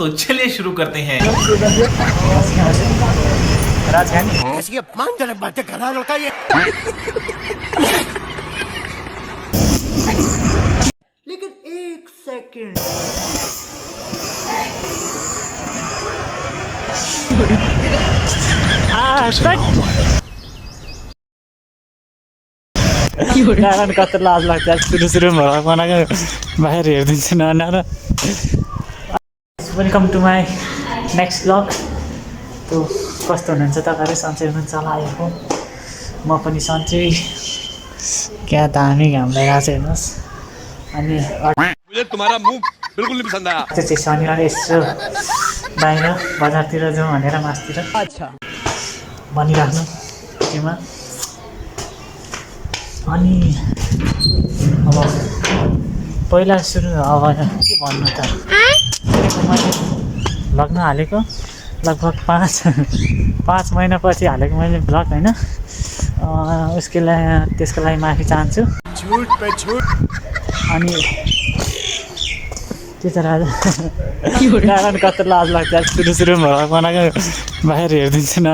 तो चलिए शुरू करते हैं। ऐसी अपमानजनक बातें कर रहा है लड़का ये। लेकिन एक सेकंड, कस्तो लाज लाग्छ सुरु बनाएको बाहिर हेरिदिन्छु न। Welcome to my next blog. त्यो कस्तो हुनुहुन्छ तपाईँहरू, सन्चै हुनुहुन्छ होला आएको। म पनि सन्चै। क्या दामी घाम लगाएको छ हेर्नुहोस्। अनि चाहिँ शनिबार यसो बाहिर बजारतिर जाउँ भनेर मासतिर भनिराख्नु त्योमा। अनि अब पहिला सुरु अब के भन्नु त, मैले भ्लग नहालेको लगभग 5 महिनापछि हालेको मैले भ्लग होइन। त्यसको लागि माफी चाहन्छु। अनि के छ राजा कारण कस्तो लाज लाग्छ सुरुमा भ्लग बनाएको बाहिर हेरिदिन्छु न।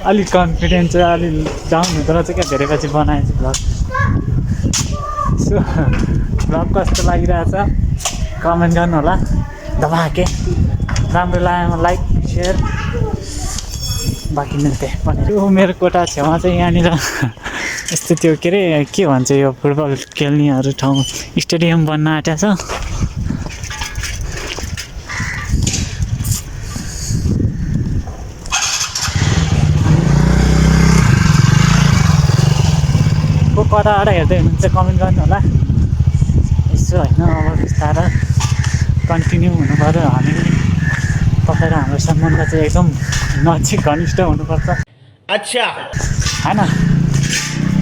अलिक कन्फिडेन्स चाहिँ अलिक डाउन हुँदो रहेछ क्या, धेरै पछि बनाएछु भ्लग। सो भ्लग कस्तो लागिरहेछ कमेन्ट गर्नु होला दबाके। राम्रो लाग्यो लाइक सेयर। बाँकी मिल्थे पनि मेरो कोठा छेउमा चाहिँ यहाँनिर यस्तो त्यो के अरे के भन्छ यो फुटबल खेल्नेहरू ठाउँ स्टेडियम बन्न आँटेको छ। को कता हेर्दै हुनुहुन्छ कमेन्ट गर्नु होला यसो होइन। अब बिस्तारै कन्टिन्यू हुनु पऱ्यो। हामी तपाईँ र हाम्रो सम्बन्ध चाहिँ एकदम नजिक घनिष्ठ हुनुपर्छ। अच्छा होइन।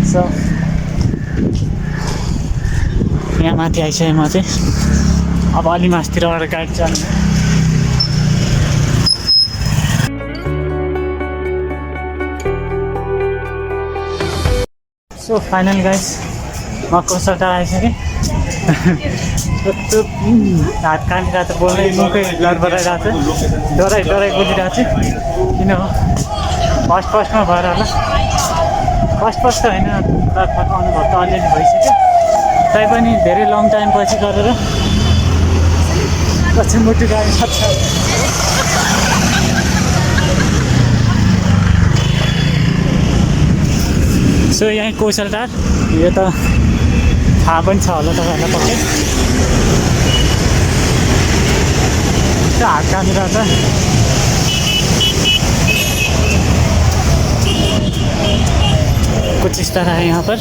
सो यहाँ माथि आइसकेँ म चाहिँ। अब अलि मासतिरबाट गाडी चल्ने। सो फाइनल गाइस म कोसलटा आइसकेँ। हात काटिरहेको छ, बोल्दै मुखै लडबडाइरहेको छ, डराइ बोलिरहेको छ। किन हो फर्स्टमा भएर होला। फर्स्ट त होइन, अनुभव त अलिअलि भइसक्यो। तैपनि धेरै लङ टाइम पछि गरेर पछि मुटु गाडी सक्छ। सो यहीँ कौशलटार। यो त थाहा पनि छ होला तपाईँहरूलाई पक्कै। हात काटिरहेको छ। कुछ इस तरह है यहाँ पर।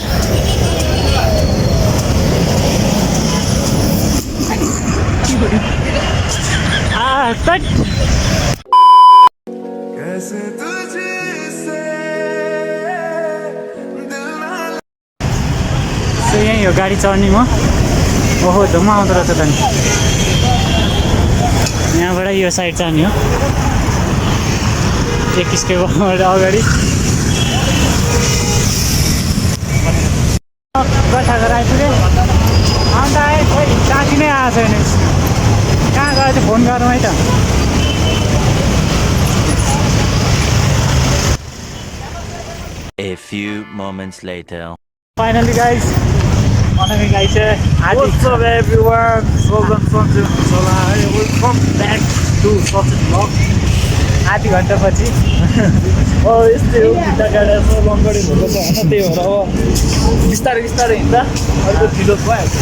सो यहीँ हो गाडी चढ्ने म। ओहो धुम्म आउँदो रहेछ त नि। यहाँबाट यो साइड जाने हो। एक स्टेपबाट अगाडि गठाको आइपुग्यो। अन्त आएँ खोइ साथी नै आएको छैन। कहाँ गयो चाहिँ फोन गरौँ है त। A few moments later. Finally guys, morning guys. What's up everyone? Welcome back to such a vlog. आधी घन्टा पछि यस्तै हो, खुट्टा काटेर यसो लङ्गडी भएको छ होइन। त्यही भएर अब बिस्तारै हिँड्दा अलिक ढिलो भइहाल्छ।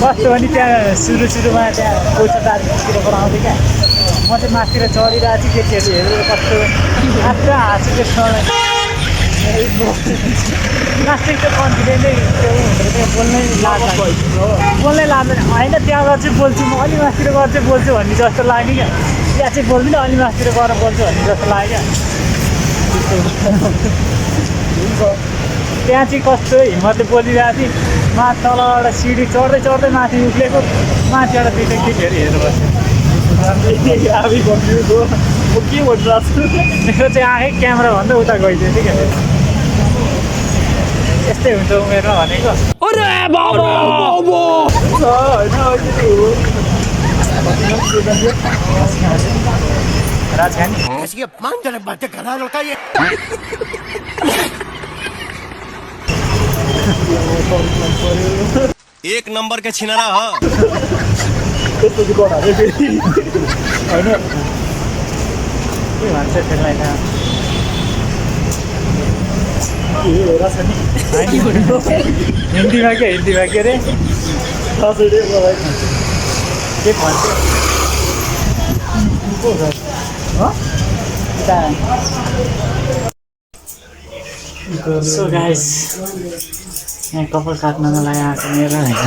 कस्तो भने त्यहाँ सुरुमा त्यहाँ पैसा दार्जिलिङतिरबाट आउँथ्यो क्या। म चाहिँ माथितिर चढिरहेको थिएँ। केटीहरू हेरेर कस्तो आफ्नो हाँसेको चढाइ लास्टिङ चाहिँ कन्फिडेन्टै त्यो हुँदो रहेछ। बोल्नै लाग्दैन होइन। त्यहाँबाट चाहिँ बोल्छु म, अलि माथितिर गएर चाहिँ बोल्छु भन्ने जस्तो लाग्यो क्या। त्यहाँ चाहिँ बोल्दिनँ, अलि माथितिर गएर बोल्छु भन्ने जस्तो लाग्यो क्या। त्यहाँ चाहिँ कस्तो हिम्मतले बोलिरहेको थिएँ। तलबाट सिडी चढ्दै माथि उक्लेको। माथिबाट दुइटा केटीहरू हेरेर बस्यो। आफै कन्फ्युज हो, म के भनिरहेको छु। मेरो चाहिँ आँखै क्यामेरा भन्दा उता गइदियो कि यस्तै हुन्छ उमेरमा भनेको। होइन अहिले हो राजखानी Kasi manjalik baca kanal kayo. एक नंबर के छिनरा ह त्यस्तो चाहिँ गराले फेरि होइन के भन्छ त्यसलाई त हेर छ नि हिन्दीमा के अरे कसरी मलाई के भन्छ सो गाइस यहाँ कपाल काट्नको लागि आएको मेरो होइन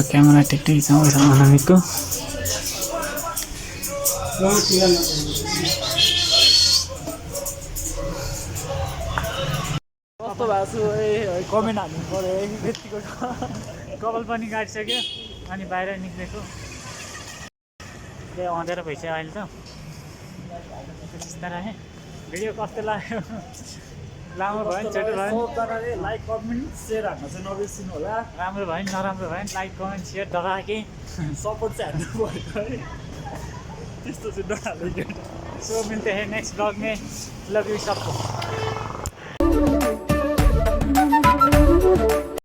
क्यामेरा टेक्टिक छ अनामिकको कस्तो भएको छु कमेन्ट हाल्नु पऱ्यो यतिको कपाल पनि काटिसक्यो अनि बाहिर निक्लेको त्यही अँधेरो भइसक्यो अहिले त बिस्तारै भिडियो कस्तो लाग्यो लामो भयो नि छोटो भयो नि सबजनाले लाइक कमेन्ट सेयर हान्न चाहिँ नबिर्सिनु होला राम्रो भयो नि नराम्रो भयो नि लाइक कमेन्ट सेयर डराके सपोर्ट चाहिँ हान्नु भयो है त्यस्तो चाहिँ नहाल्नु सो मिलते हैं नेक्स्ट ब्लॉग में लव यू सबको